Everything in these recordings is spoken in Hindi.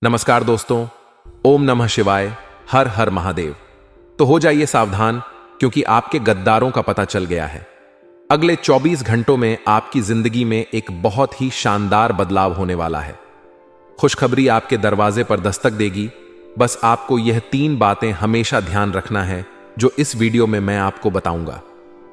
नमस्कार दोस्तों, ओम नमः शिवाय, हर हर महादेव। तो हो जाइए सावधान, क्योंकि आपके गद्दारों का पता चल गया है। अगले 24 घंटों में आपकी जिंदगी में एक बहुत ही शानदार बदलाव होने वाला है। खुशखबरी आपके दरवाजे पर दस्तक देगी। बस आपको यह 3 बातें हमेशा ध्यान रखना है जो इस वीडियो में मैं आपको बताऊंगा,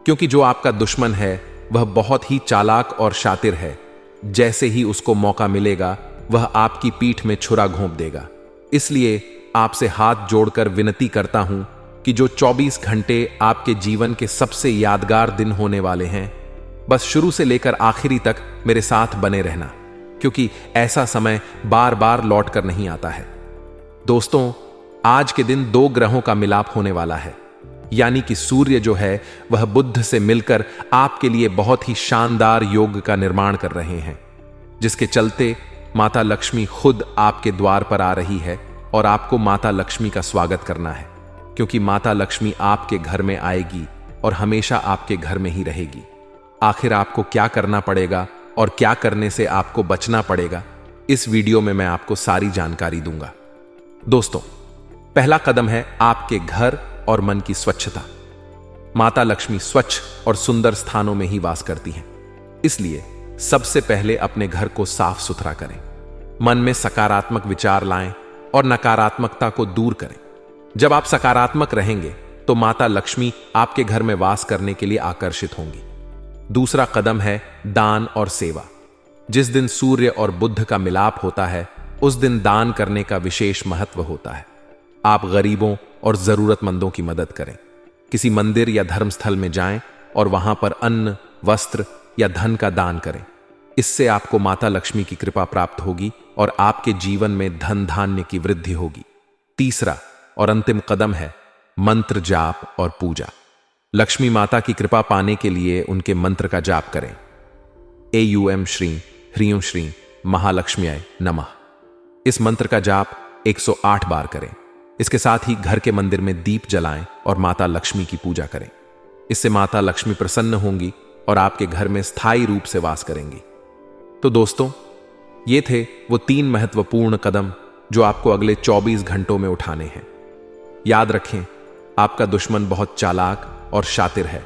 क्योंकि जो आपका दुश्मन है वह बहुत ही चालाक और शातिर है। जैसे ही उसको मौका मिलेगा वह आपकी पीठ में छुरा घोंप देगा। इसलिए आपसे हाथ जोड़कर विनती करता हूं कि जो 24 घंटे आपके जीवन के सबसे यादगार दिन होने वाले हैं, बस शुरू से लेकर आखिरी तक मेरे साथ बने रहना, क्योंकि ऐसा समय बार बार लौट कर नहीं आता है। दोस्तों, आज के दिन 2 ग्रहों का मिलाप होने वाला है, यानी कि सूर्य जो है वह बुध से मिलकर आपके लिए बहुत ही शानदार योग का निर्माण कर रहे हैं, जिसके चलते माता लक्ष्मी खुद आपके द्वार पर आ रही है और आपको माता लक्ष्मी का स्वागत करना है, क्योंकि माता लक्ष्मी आपके घर में आएगी और हमेशा आपके घर में ही रहेगी। आखिर आपको क्या करना पड़ेगा और क्या करने से आपको बचना पड़ेगा, इस वीडियो में मैं आपको सारी जानकारी दूंगा। दोस्तों, पहला कदम है आपके घर और मन की स्वच्छता। माता लक्ष्मी स्वच्छ और सुंदर स्थानों में ही वास करती हैं, इसलिए सबसे पहले अपने घर को साफ सुथरा करें। मन में सकारात्मक विचार लाएं और नकारात्मकता को दूर करें। जब आप सकारात्मक रहेंगे तो माता लक्ष्मी आपके घर में वास करने के लिए आकर्षित होंगी। दूसरा कदम है दान और सेवा। जिस दिन सूर्य और बुध का मिलाप होता है, उस दिन दान करने का विशेष महत्व होता है। आप गरीबों और जरूरतमंदों की मदद करें। किसी मंदिर या धर्मस्थल में जाएं और वहां पर अन्न, वस्त्र या धन का दान करें। इससे आपको माता लक्ष्मी की कृपा प्राप्त होगी और आपके जीवन में धन धान्य की वृद्धि होगी। तीसरा और अंतिम कदम है मंत्र जाप और पूजा। लक्ष्मी माता की कृपा पाने के लिए उनके मंत्र का जाप करें। एयूएम श्रीं ह्रीं श्रीं महालक्ष्म्याय नमः। इस मंत्र का जाप 108 बार करें। इसके साथ ही घर के मंदिर में दीप जलाएं और माता लक्ष्मी की पूजा करें। इससे माता लक्ष्मी प्रसन्न होंगी और आपके घर में स्थायी रूप से वास करेंगी। तो दोस्तों, ये थे वो 3 महत्वपूर्ण कदम जो आपको अगले 24 घंटों में उठाने हैं। याद रखें, आपका दुश्मन बहुत चालाक और शातिर है,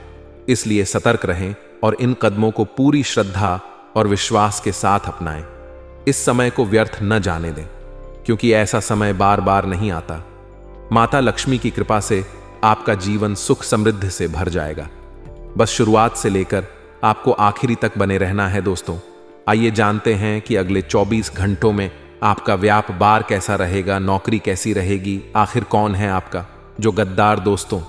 इसलिए सतर्क रहें और इन कदमों को पूरी श्रद्धा और विश्वास के साथ अपनाएं। इस समय को व्यर्थ न जाने दें, क्योंकि ऐसा समय बार बार नहीं आता। माता लक्ष्मी की कृपा से आपका जीवन सुख समृद्धि से भर जाएगा। बस शुरुआत से लेकर आपको आखिरी तक बने रहना है। दोस्तों, आइए जानते हैं कि अगले 24 घंटों में आपका व्यापार कैसा रहेगा, नौकरी कैसी रहेगी, आखिर कौन है आपका जो गद्दार। दोस्तों,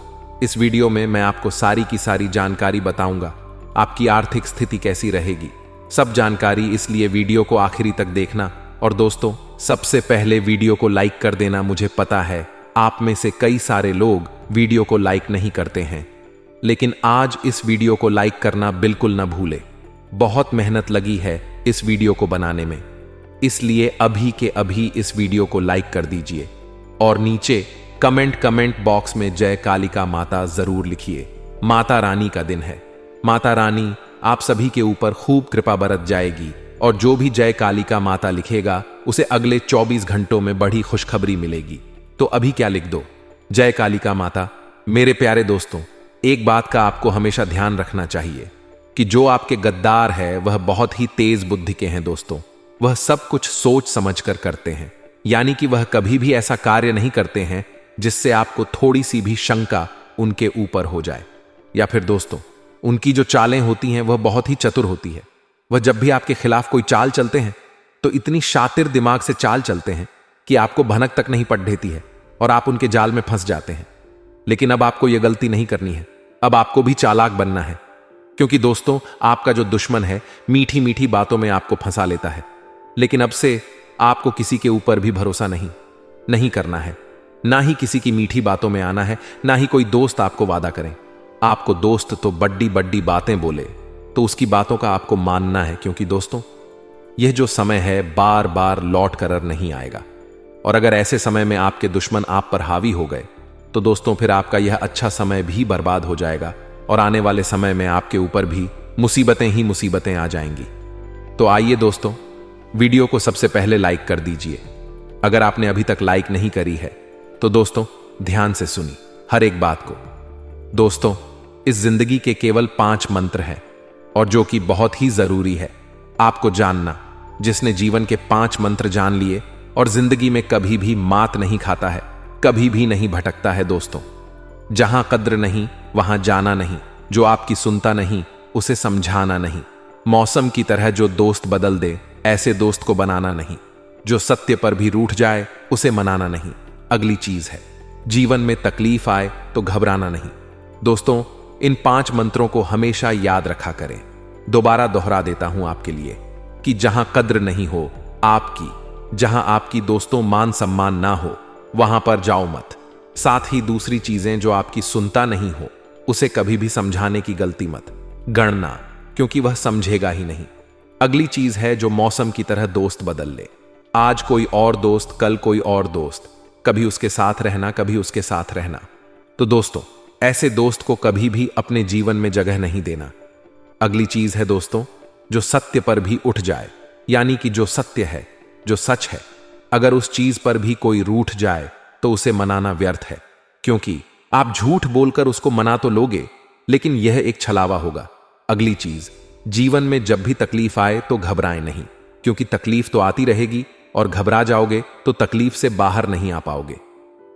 इस वीडियो में मैं आपको सारी की सारी जानकारी बताऊंगा। आपकी आर्थिक स्थिति कैसी रहेगी, सब जानकारी, इसलिए वीडियो को आखिरी तक देखना। और दोस्तों, सबसे पहले वीडियो को लाइक कर देना। मुझे पता है आप में से कई सारे लोग वीडियो को लाइक नहीं करते हैं, लेकिन आज इस वीडियो को लाइक करना बिल्कुल न भूले। बहुत मेहनत लगी है इस वीडियो को बनाने में, इसलिए अभी के अभी इस वीडियो को लाइक कर दीजिए और नीचे कमेंट बॉक्स में जय कालिका माता जरूर लिखिए। माता रानी का दिन है। माता रानी आप सभी के ऊपर खूब कृपा बरत जाएगी और जो भी जय कालिका माता लिखेगा उसे अगले 24 घंटों में बड़ी खुशखबरी मिलेगी। तो अभी क्या लिख दो, जय कालिका माता। मेरे प्यारे दोस्तों, एक बात का आपको हमेशा ध्यान रखना चाहिए कि जो आपके गद्दार है वह बहुत ही तेज बुद्धि के हैं। दोस्तों, वह सब कुछ सोच समझकर करते हैं, यानी कि वह कभी भी ऐसा कार्य नहीं करते हैं जिससे आपको थोड़ी सी भी शंका उनके ऊपर हो जाए। या फिर दोस्तों, उनकी जो चालें होती हैं वह बहुत ही चतुर होती है। वह जब भी आपके खिलाफ कोई चाल चलते हैं तो इतनी शातिर दिमाग से चाल चलते हैं कि आपको भनक तक नहीं पड़ देती है और आप उनके जाल में फंस जाते हैं। लेकिन अब आपको यह गलती नहीं करनी है, अब आपको भी चालाक बनना है, क्योंकि दोस्तों, आपका जो दुश्मन है मीठी मीठी बातों में आपको फंसा लेता है। लेकिन अब से आपको किसी के ऊपर भी भरोसा नहीं करना है, ना ही किसी की मीठी बातों में आना है, ना ही कोई दोस्त आपको वादा करें। आपको दोस्त तो बड्डी बड्डी बातें बोले तो उसकी बातों का आपको मानना है, क्योंकि दोस्तों, यह जो समय है बार बार लौट कर नहीं आएगा। और अगर ऐसे समय में आपके दुश्मन आप पर हावी हो गए तो दोस्तों, फिर आपका यह अच्छा समय भी बर्बाद हो जाएगा और आने वाले समय में आपके ऊपर भी मुसीबतें ही मुसीबतें आ जाएंगी। तो आइए दोस्तों, वीडियो को सबसे पहले लाइक कर दीजिए अगर आपने अभी तक लाइक नहीं करी है तो दोस्तों ध्यान से सुनी हर एक बात को। दोस्तों, इस जिंदगी के केवल 5 मंत्र हैं और जो कि बहुत ही जरूरी है आपको जानना। जिसने जीवन के 5 मंत्र जान लिए और जिंदगी में कभी भी मात नहीं खाता है, कभी भी नहीं भटकता है। दोस्तों, जहां कद्र नहीं वहां जाना नहीं, जो आपकी सुनता नहीं उसे समझाना नहीं, मौसम की तरह जो दोस्त बदल दे ऐसे दोस्त को बनाना नहीं, जो सत्य पर भी रूठ जाए उसे मनाना नहीं। अगली चीज है, जीवन में तकलीफ आए तो घबराना नहीं। दोस्तों, इन 5 मंत्रों को हमेशा याद रखा करें। दोबारा दोहरा देता हूं आपके लिए कि जहां कद्र नहीं हो आपकी, जहां आपकी दोस्तों मान सम्मान ना हो, वहां पर जाओ मत। साथ ही दूसरी चीजें, जो आपकी सुनता नहीं हो उसे कभी भी समझाने की गलती मत गणना, क्योंकि वह समझेगा ही नहीं। अगली चीज है, जो मौसम की तरह दोस्त बदल ले। आज कोई और दोस्त, कल कोई और दोस्त, कभी उसके साथ रहना, कभी उसके साथ रहना। तो दोस्तों, ऐसे दोस्त को कभी भी अपने जीवन में जगह नहीं देना। अगली चीज है दोस्तों, जो सत्य पर भी उठ जाए, यानी कि जो सत्य है, जो सच है, अगर उस चीज पर भी कोई रूठ जाए तो उसे मनाना व्यर्थ है, क्योंकि आप झूठ बोलकर उसको मना तो लोगे लेकिन यह एक छलावा होगा। अगली चीज, जीवन में जब भी तकलीफ आए तो घबराएं नहीं, क्योंकि तकलीफ तो आती रहेगी और घबरा जाओगे तो तकलीफ से बाहर नहीं आ पाओगे।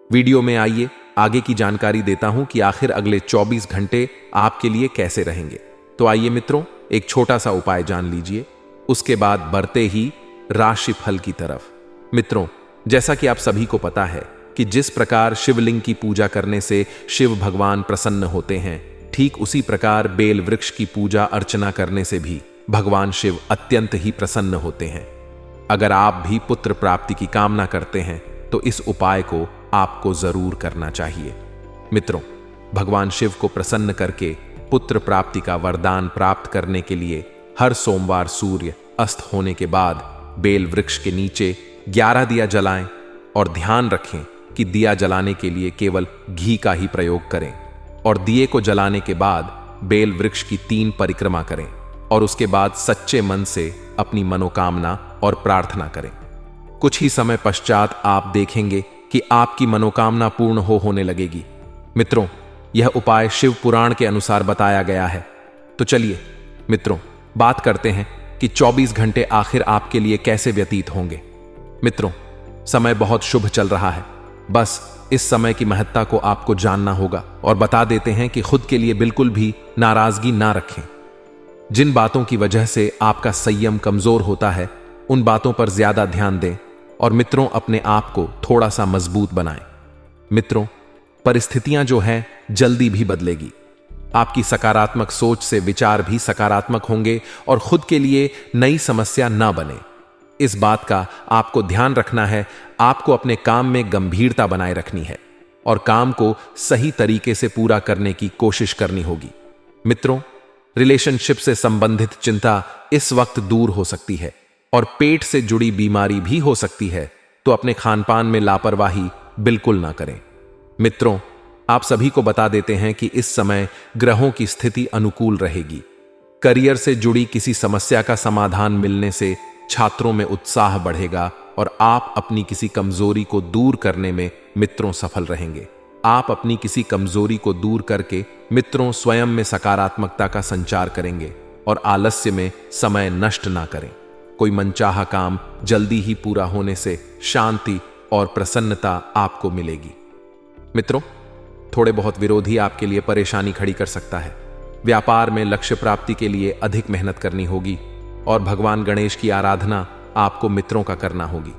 वीडियो में आइए आगे की जानकारी देता हूं कि आखिर अगले 24 घंटे आपके लिए कैसे रहेंगे। तो आइए मित्रों, एक छोटा सा उपाय जान लीजिए, उसके बाद बढ़ते ही राशिफल की तरफ। मित्रों, जैसा कि आप सभी को पता है कि जिस प्रकार शिवलिंग की पूजा करने से शिव भगवान प्रसन्न होते हैं, ठीक उसी प्रकार बेल वृक्ष की पूजा अर्चना करने से भी भगवान शिव अत्यंत ही प्रसन्न होते हैं। अगर आप भी पुत्र प्राप्ति की कामना करते हैं तो इस उपाय को आपको जरूर करना चाहिए। मित्रों, भगवान शिव को प्रसन्न करके पुत्र प्राप्ति का वरदान प्राप्त करने के लिए हर सोमवार सूर्य अस्त होने के बाद बेल वृक्ष के नीचे 11 दिया जलाएं और ध्यान रखें कि दिया जलाने के लिए केवल घी का ही प्रयोग करें और दिए को जलाने के बाद बेल वृक्ष की 3 परिक्रमा करें और उसके बाद सच्चे मन से अपनी मनोकामना और प्रार्थना करें। कुछ ही समय पश्चात आप देखेंगे कि आपकी मनोकामना पूर्ण होने लगेगी। मित्रों, यह उपाय शिव पुराण के अनुसार बताया गया है। तो चलिए मित्रों, बात करते हैं कि 24 घंटे आखिर आपके लिए कैसे व्यतीत होंगे। मित्रों, समय बहुत शुभ चल रहा है, बस इस समय की महत्ता को आपको जानना होगा और बता देते हैं कि खुद के लिए बिल्कुल भी नाराजगी ना रखें। जिन बातों की वजह से आपका संयम कमजोर होता है उन बातों पर ज्यादा ध्यान दें और मित्रों अपने आप को थोड़ा सा मजबूत बनाएं। मित्रों, परिस्थितियां जो हैं जल्दी भी बदलेगी। आपकी सकारात्मक सोच से विचार भी सकारात्मक होंगे और खुद के लिए नई समस्या ना बने। इस बात का आपको ध्यान रखना है। आपको अपने काम में गंभीरता बनाए रखनी है और काम को सही तरीके से पूरा करने की कोशिश करनी होगी। मित्रों, रिलेशनशिप से संबंधित चिंता इस वक्त दूर हो सकती है और पेट से जुड़ी बीमारी भी हो सकती है, तो अपने खानपान में लापरवाही बिल्कुल ना करें। मित्रों, आप सभी को बता देते हैं कि इस समय ग्रहों की स्थिति अनुकूल रहेगी। करियर से जुड़ी किसी समस्या का समाधान मिलने से छात्रों में उत्साह बढ़ेगा और आप अपनी किसी कमजोरी को दूर करने में मित्रों सफल रहेंगे। आप अपनी किसी कमजोरी को दूर करके मित्रों स्वयं में सकारात्मकता का संचार करेंगे और आलस्य में समय नष्ट ना करें। कोई मनचाहा काम जल्दी ही पूरा होने से शांति और प्रसन्नता आपको मिलेगी। मित्रों, थोड़े बहुत विरोधी आपके लिए परेशानी खड़ी कर सकता है। व्यापार में लक्ष्य प्राप्ति के लिए अधिक मेहनत करनी होगी और भगवान गणेश की आराधना आपको मित्रों का करना होगी।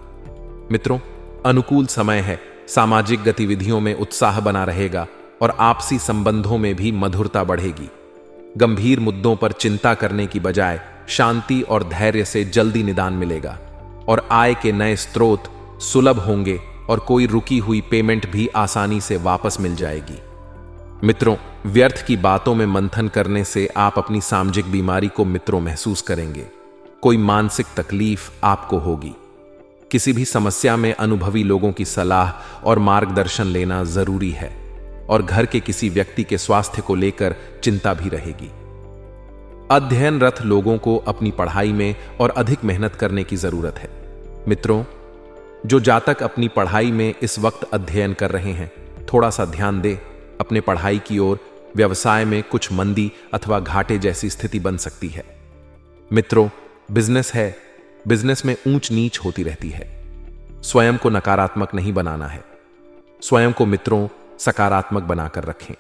मित्रों, अनुकूल समय है। सामाजिक गतिविधियों में उत्साह बना रहेगा और आपसी संबंधों में भी मधुरता बढ़ेगी। गंभीर मुद्दों पर चिंता करने की बजाय शांति और धैर्य से जल्दी निदान मिलेगा और आय के नए स्रोत सुलभ होंगे और कोई रुकी हुई पेमेंट भी आसानी से वापस मिल जाएगी। मित्रों, व्यर्थ की बातों में मंथन करने से आप अपनी सामाजिक बीमारी को मित्रों महसूस करेंगे। कोई मानसिक तकलीफ आपको होगी। किसी भी समस्या में अनुभवी लोगों की सलाह और मार्गदर्शन लेना जरूरी है और घर के किसी व्यक्ति के स्वास्थ्य को लेकर चिंता भी रहेगी। अध्ययनरत लोगों को अपनी पढ़ाई में और अधिक मेहनत करने की जरूरत है। मित्रों, जो जातक अपनी पढ़ाई में इस वक्त अध्ययन कर रहे हैं, थोड़ा सा ध्यान दे अपने पढ़ाई की ओर। व्यवसाय में कुछ मंदी अथवा घाटे जैसी स्थिति बन सकती है। मित्रों, बिजनेस है, बिजनेस में ऊंच नीच होती रहती है। स्वयं को नकारात्मक नहीं बनाना है। स्वयं को मित्रों सकारात्मक बनाकर रखें।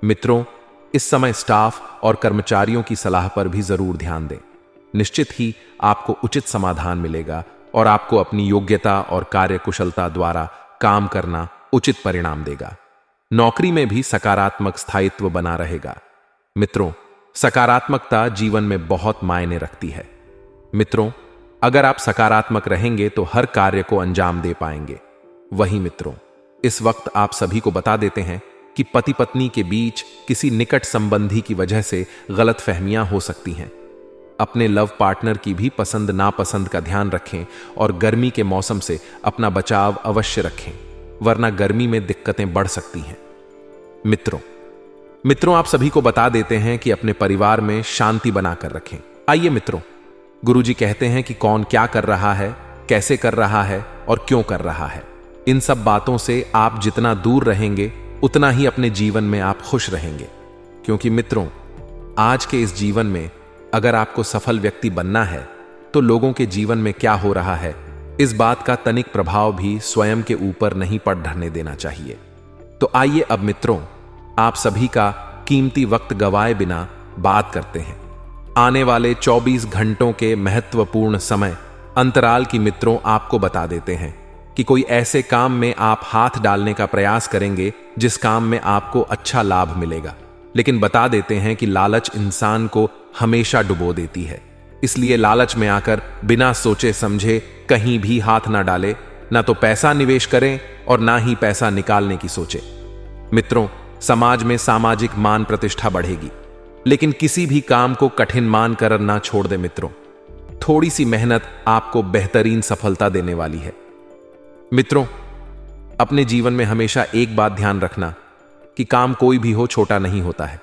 मित्रों, इस समय स्टाफ और कर्मचारियों की सलाह पर भी जरूर ध्यान दें। निश्चित ही आपको उचित समाधान मिलेगा और आपको अपनी योग्यता और कार्यकुशलता द्वारा काम करना उचित परिणाम देगा। नौकरी में भी सकारात्मक स्थायित्व बना रहेगा। मित्रों, सकारात्मकता जीवन में बहुत मायने रखती है। मित्रों, अगर आप सकारात्मक रहेंगे तो हर कार्य को अंजाम दे पाएंगे। वहीं मित्रों, इस वक्त आप सभी को बता देते हैं कि पति पत्नी के बीच किसी निकट संबंधी की वजह से गलतफहमियां हो सकती हैं। अपने लव पार्टनर की भी पसंद नापसंद का ध्यान रखें और गर्मी के मौसम से अपना बचाव अवश्य रखें, वरना गर्मी में दिक्कतें बढ़ सकती हैं। मित्रों, आप सभी को बता देते हैं कि अपने परिवार में शांति बनाकर रखें। आइए मित्रों, गुरुजी कहते हैं कि कौन क्या कर रहा है, कैसे कर रहा है और क्यों कर रहा है। इन सब बातों से आप जितना दूर रहेंगे उतना ही अपने जीवन में आप खुश रहेंगे। क्योंकि मित्रों, आज के इस जीवन में अगर आपको सफल व्यक्ति बनना है तो लोगों के जीवन में क्या हो रहा है, इस बात का तनिक प्रभाव भी स्वयं के ऊपर नहीं पड़ने देना चाहिए। तो आइए अब मित्रों, आप सभी का कीमती वक्त गवाए बिना बात करते हैं आने वाले 24 घंटों के महत्वपूर्ण समय अंतराल की। मित्रों, आपको बता देते हैं कि कोई ऐसे काम में आप हाथ डालने का प्रयास करेंगे जिस काम में आपको अच्छा लाभ मिलेगा। लेकिन बता देते हैं कि लालच इंसान को हमेशा डुबो देती है। इसलिए लालच में आकर बिना सोचे समझे कहीं भी हाथ ना डाले, ना तो पैसा निवेश करें और ना ही पैसा निकालने की सोचे। मित्रों, समाज में सामाजिक मान प्रतिष्ठा बढ़ेगी, लेकिन किसी भी काम को कठिन मान कर ना छोड़ दे। मित्रों, थोड़ी सी मेहनत आपको बेहतरीन सफलता देने वाली है। मित्रों, अपने जीवन में हमेशा एक बात ध्यान रखना कि काम कोई भी हो छोटा नहीं होता है।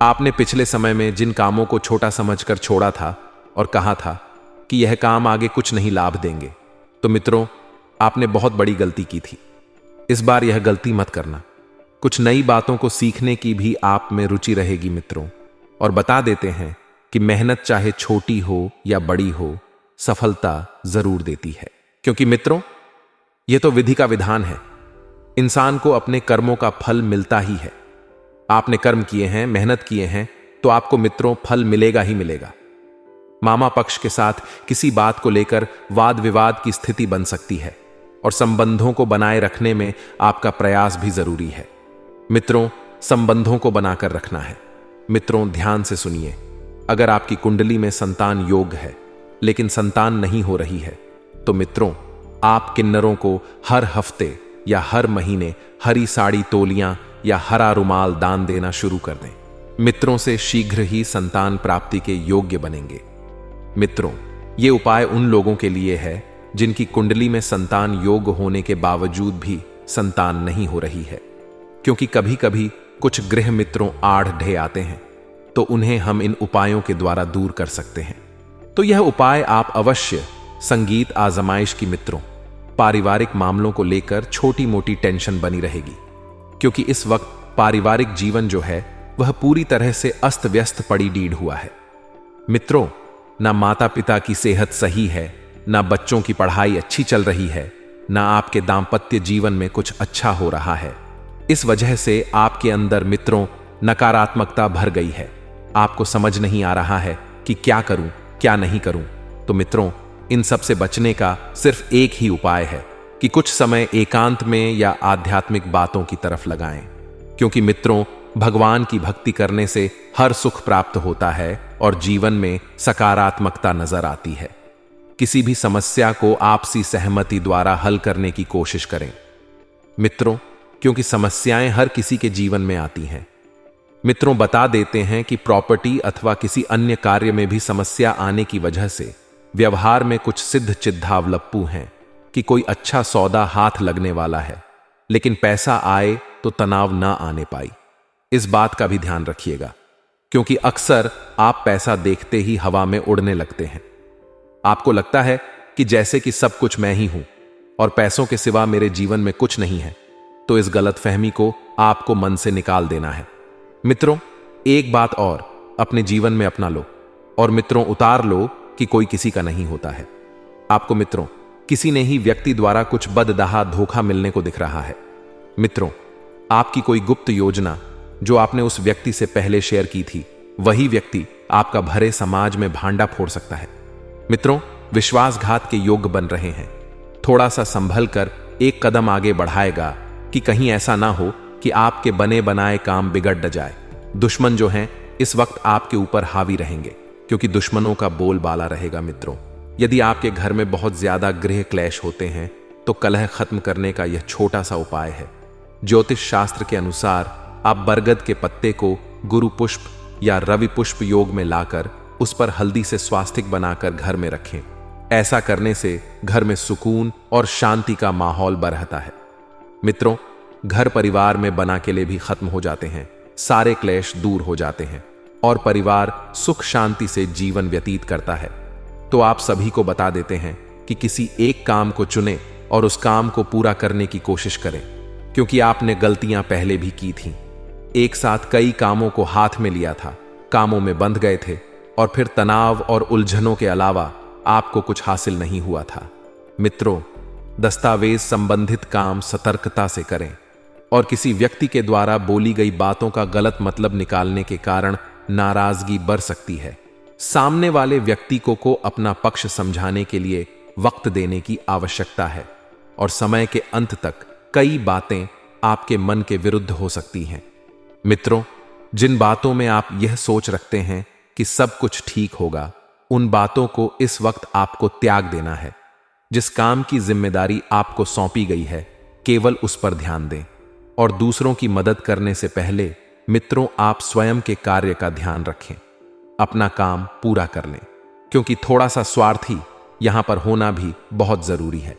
आपने पिछले समय में जिन कामों को छोटा समझकर छोड़ा था और कहा था कि यह काम आगे कुछ नहीं लाभ देंगे, तो मित्रों, आपने बहुत बड़ी गलती की थी। इस बार यह गलती मत करना। कुछ नई बातों को सीखने की भी आप में रुचि रहेगी मित्रों। और बता देते हैं कि मेहनत चाहे छोटी हो या बड़ी हो, सफलता जरूर देती है। क्योंकि मित्रों, यह तो विधि का विधान है। इंसान को अपने कर्मों का फल मिलता ही है। आपने कर्म किए हैं, मेहनत किए हैं, तो आपको मित्रों फल मिलेगा ही मिलेगा। मामा पक्ष के साथ किसी बात को लेकर वाद विवाद की स्थिति बन सकती है और संबंधों को बनाए रखने में आपका प्रयास भी जरूरी है। मित्रों, संबंधों को बनाकर रखना है। मित्रों, ध्यान से सुनिए। अगर आपकी कुंडली में संतान योग है लेकिन संतान नहीं हो रही है, तो मित्रों, आप किन्नरों को हर हफ्ते या हर महीने हरी साड़ी तोलियां या हरा रुमाल दान देना शुरू कर दें। मित्रों, से शीघ्र ही संतान प्राप्ति के योग्य बनेंगे। मित्रों, ये उपाय उन लोगों के लिए है जिनकी कुंडली में संतान योग होने के बावजूद भी संतान नहीं हो रही है। क्योंकि कभी कभी कुछ गृह मित्रों आड़ ढे आते हैं, तो उन्हें हम इन उपायों के द्वारा दूर कर सकते हैं। तो यह उपाय आप अवश्य संगीत आजमाइश की। मित्रों, पारिवारिक मामलों को लेकर छोटी मोटी टेंशन बनी रहेगी, क्योंकि इस वक्त पारिवारिक जीवन जो है वह पूरी तरह से अस्त व्यस्त पड़ी डीड हुआ है। मित्रों, ना माता पिता की सेहत सही है, ना बच्चों की पढ़ाई अच्छी चल रही है, ना आपके दाम्पत्य जीवन में कुछ अच्छा हो रहा है। इस वजह से आपके अंदर मित्रों नकारात्मकता भर गई है। आपको समझ नहीं आ रहा है कि क्या करूं, क्या नहीं करूं। तो मित्रों, इन सब से बचने का सिर्फ एक ही उपाय है कि कुछ समय एकांत में या आध्यात्मिक बातों की तरफ लगाएं। क्योंकि मित्रों, भगवान की भक्ति करने से हर सुख प्राप्त होता है और जीवन में सकारात्मकता नजर आती है। किसी भी समस्या को आपसी सहमति द्वारा हल करने की कोशिश करें मित्रों, क्योंकि समस्याएं हर किसी के जीवन में आती हैं। मित्रों, बता देते हैं कि प्रॉपर्टी अथवा किसी अन्य कार्य में भी समस्या आने की वजह से व्यवहार में कुछ सिद्ध चिद्धावलप्पू हैं कि कोई अच्छा सौदा हाथ लगने वाला है, लेकिन पैसा आए तो तनाव ना आने पाई। इस बात का भी ध्यान रखिएगा, क्योंकि अक्सर आप पैसा देखते ही हवा में उड़ने लगते हैं। आपको लगता है कि जैसे कि सब कुछ मैं ही हूं, और पैसों के सिवा मेरे जीवन में कुछ नहीं है, तो इस गलतफहमी को आपको मन से निकाल देना है। मित्रों, एक बात और अपने जीवन में अपना लो और मित्रों उतार लो कि कोई किसी का नहीं होता है। आपको मित्रों किसी ने ही व्यक्ति द्वारा कुछ बददाहा धोखा मिलने को दिख रहा है। मित्रों, आपकी कोई गुप्त योजना जो आपने उस व्यक्ति से पहले शेयर की थी, वही व्यक्ति आपका भरे समाज में भांडा फोड़ सकता है। मित्रों, विश्वासघात के योग्य बन रहे हैं। थोड़ा सा संभल कर एक कदम आगे बढ़ाएगा कि कहीं ऐसा ना हो कि आपके बने बनाए काम बिगड़ न जाए। दुश्मन जो हैं इस वक्त आपके ऊपर हावी रहेंगे, क्योंकि दुश्मनों का बोलबाला रहेगा। मित्रों, यदि आपके घर में बहुत ज्यादा गृह क्लेश होते हैं तो कलह खत्म करने का यह छोटा सा उपाय है। ज्योतिष शास्त्र के अनुसार आप बरगद के पत्ते को गुरु पुष्प या रवि पुष्प योग में लाकर उस पर हल्दी से स्वास्तिक बनाकर घर में रखें। ऐसा करने से घर में सुकून और शांति का माहौल बरहता है। मित्रों, घर परिवार में बना के लिए भी खत्म हो जाते हैं, सारे क्लेश दूर हो जाते हैं और परिवार सुख शांति से जीवन व्यतीत करता है। तो आप सभी को बता देते हैं कि किसी एक काम को चुनें और उस काम को पूरा करने की कोशिश करें, क्योंकि आपने गलतियां पहले भी की थीं। एक साथ कई कामों को हाथ में लिया था, कामों में बंध गए थे और फिर तनाव और उलझनों के अलावा आपको कुछ हासिल नहीं हुआ था। मित्रों, दस्तावेज संबंधित काम सतर्कता से करें और किसी व्यक्ति के द्वारा बोली गई बातों का गलत मतलब निकालने के कारण नाराजगी बढ़ सकती है। सामने वाले व्यक्ति को अपना पक्ष समझाने के लिए वक्त देने की आवश्यकता है और समय के अंत तक कई बातें आपके मन के विरुद्ध हो सकती हैं। मित्रों, जिन बातों में आप यह सोच रखते हैं कि सब कुछ ठीक होगा, उन बातों को इस वक्त आपको त्याग देना है। जिस काम की जिम्मेदारी आपको सौंपी गई है, केवल उस पर ध्यान दें और दूसरों की मदद करने से पहले मित्रों आप स्वयं के कार्य का ध्यान रखें। अपना काम पूरा कर लें, क्योंकि थोड़ा सा स्वार्थी यहां पर होना भी बहुत जरूरी है।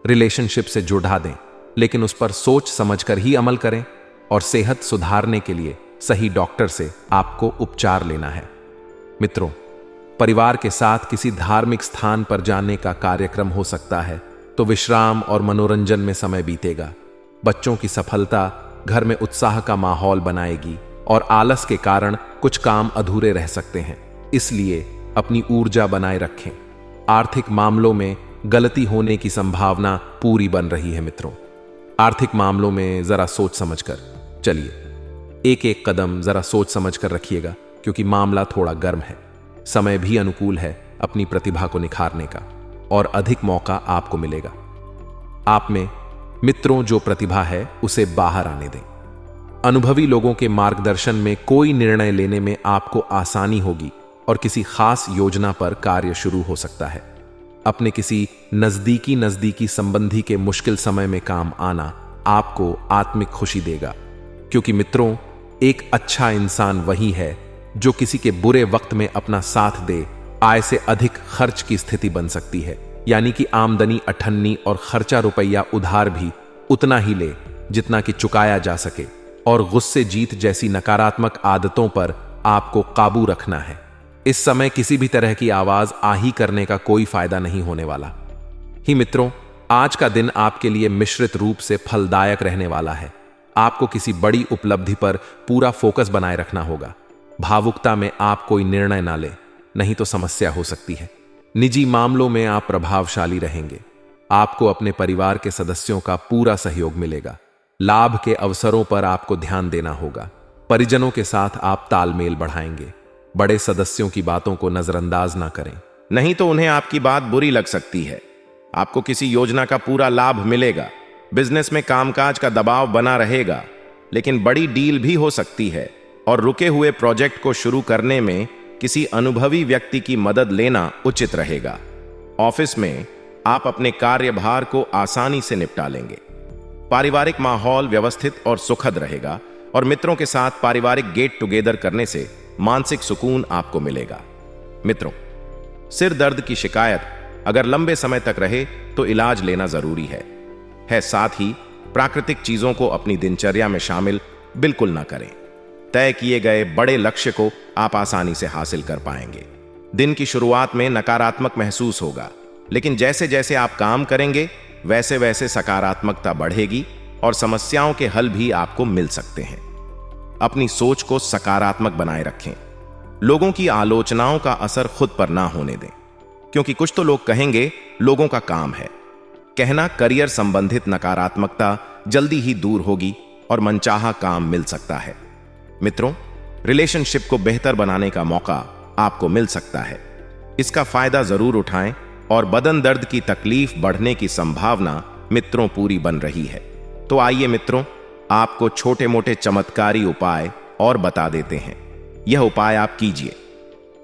रिलेशनशिप से जुड़ा दें, लेकिन उस पर सोच समझकर ही अमल करें और सेहत सुधारने के लिए सही डॉक्टर से आपको उपचार लेना है। मित्रों, परिवार के साथ किसी धार्मिक स्थान पर जाने का कार्यक्रम हो सकता है, तो विश्राम और मनोरंजन में समय बीतेगा। बच्चों की सफलता घर में उत्साह का माहौल बनाएगी और आलस के कारण कुछ काम अधूरे रह सकते हैं, इसलिए अपनी ऊर्जा बनाए रखें। आर्थिक मामलों में गलती होने की संभावना पूरी बन रही है। मित्रों, आर्थिक मामलों में जरा सोच समझकर चलिए, एक एक कदम जरा सोच समझकर रखिएगा, क्योंकि मामला थोड़ा गर्म है। समय भी अनुकूल है अपनी प्रतिभा को निखारने का और अधिक मौका आपको मिलेगा। आप में मित्रों जो प्रतिभा है उसे बाहर आने दें। अनुभवी लोगों के मार्गदर्शन में कोई निर्णय लेने में आपको आसानी होगी और किसी खास योजना पर कार्य शुरू हो सकता है। अपने किसी नजदीकी संबंधी के मुश्किल समय में काम आना आपको आत्मिक खुशी देगा, क्योंकि मित्रों एक अच्छा इंसान वही है जो किसी के बुरे वक्त में अपना साथ दे। आय से अधिक खर्च की स्थिति बन सकती है, यानी कि आमदनी अठन्नी और खर्चा रुपया उधार भी उतना ही ले जितना कि चुकाया जा सके। और गुस्से जीत जैसी नकारात्मक आदतों पर आपको काबू रखना है। इस समय किसी भी तरह की आवाज आही करने का कोई फायदा नहीं होने वाला। ही मित्रों, आज का दिन आपके लिए मिश्रित रूप से फलदायक रहने वाला है। आपको किसी बड़ी उपलब्धि पर पूरा फोकस बनाए रखना होगा। भावुकता में आप कोई निर्णय ना ले, नहीं तो समस्या हो सकती है। निजी मामलों में आप प्रभावशाली रहेंगे। आपको अपने परिवार के सदस्यों का पूरा सहयोग मिलेगा। लाभ के अवसरों पर आपको ध्यान देना होगा। परिजनों के साथ आप तालमेल बढ़ाएंगे। बड़े सदस्यों की बातों को नजरअंदाज ना करें, नहीं तो उन्हें आपकी बात बुरी लग सकती है। आपको किसी योजना का पूरा लाभ मिलेगा। बिजनेस में कामकाज का दबाव बना रहेगा, लेकिन बड़ी डील भी हो सकती है और रुके हुए प्रोजेक्ट को शुरू करने में किसी अनुभवी व्यक्ति की मदद लेना उचित रहेगा। ऑफिस में आप अपने कार्यभार को आसानी से निपटा लेंगे। पारिवारिक माहौल व्यवस्थित और सुखद रहेगा और मित्रों के साथ पारिवारिक गेट टुगेदर करने से मानसिक सुकून आपको मिलेगा। मित्रों, सिर दर्द की शिकायत अगर लंबे समय तक रहे तो इलाज लेना जरूरी है। साथ ही प्राकृतिक चीजों को अपनी दिनचर्या में शामिल बिल्कुल ना करें। तय किए गए बड़े लक्ष्य को आप आसानी से हासिल कर पाएंगे। दिन की शुरुआत में नकारात्मक महसूस होगा, लेकिन जैसे जैसे आप काम करेंगे वैसे वैसे सकारात्मकता बढ़ेगी और समस्याओं के हल भी आपको मिल सकते हैं। अपनी सोच को सकारात्मक बनाए रखें। लोगों की आलोचनाओं का असर खुद पर ना होने दें, क्योंकि कुछ तो लोग कहेंगे, लोगों का काम है कहना। करियर संबंधित नकारात्मकता जल्दी ही दूर होगी और मनचाहा काम मिल सकता है। मित्रों, रिलेशनशिप को बेहतर बनाने का मौका आपको मिल सकता है। इसका फायदा जरूर उठाएं और बदन दर्द की तकलीफ बढ़ने की संभावना मित्रों पूरी बन रही है। तो आइए मित्रों, आपको छोटे मोटे चमत्कारी उपाय और बता देते हैं। यह उपाय आप कीजिए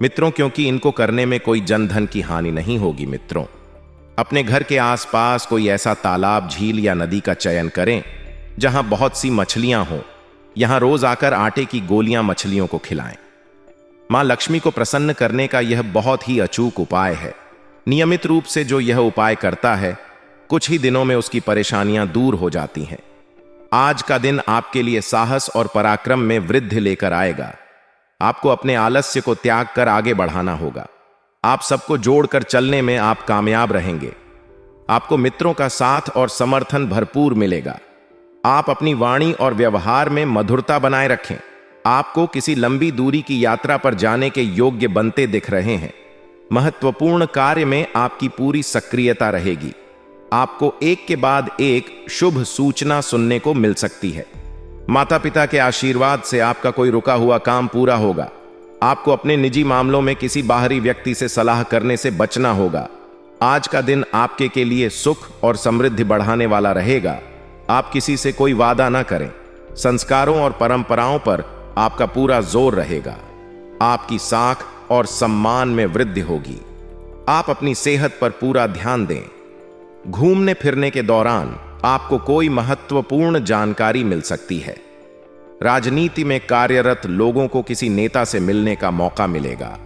मित्रों, क्योंकि इनको करने में कोई जन धन की हानि नहीं होगी। मित्रों, अपने घर के आसपास कोई ऐसा तालाब, झील या नदी का चयन करें जहां बहुत सी मछलियां हों। यहां रोज आकर आटे की गोलियां मछलियों को खिलाएं। मां लक्ष्मी को प्रसन्न करने का यह बहुत ही अचूक उपाय है। नियमित रूप से जो यह उपाय करता है, कुछ ही दिनों में उसकी परेशानियां दूर हो जाती हैं। आज का दिन आपके लिए साहस और पराक्रम में वृद्धि लेकर आएगा। आपको अपने आलस्य को त्याग कर आगे बढ़ाना होगा। आप सबको जोड़कर चलने में आप कामयाब रहेंगे। आपको मित्रों का साथ और समर्थन भरपूर मिलेगा। आप अपनी वाणी और व्यवहार में मधुरता बनाए रखें। आपको किसी लंबी दूरी की यात्रा पर जाने के योग्य बनते दिख रहे हैं। महत्वपूर्ण कार्य में आपकी पूरी सक्रियता रहेगी। आपको एक के बाद एक शुभ सूचना सुनने को मिल सकती है। माता पिता के आशीर्वाद से आपका कोई रुका हुआ काम पूरा होगा। आपको अपने निजी मामलों में किसी बाहरी व्यक्ति से सलाह करने से बचना होगा। आज का दिन आपके के लिए सुख और समृद्धि बढ़ाने वाला रहेगा। आप किसी से कोई वादा ना करें। संस्कारों और परंपराओं पर आपका पूरा जोर रहेगा। आपकी साख और सम्मान में वृद्धि होगी। आप अपनी सेहत पर पूरा ध्यान दें। घूमने फिरने के दौरान आपको कोई महत्वपूर्ण जानकारी मिल सकती है। राजनीति में कार्यरत लोगों को किसी नेता से मिलने का मौका मिलेगा।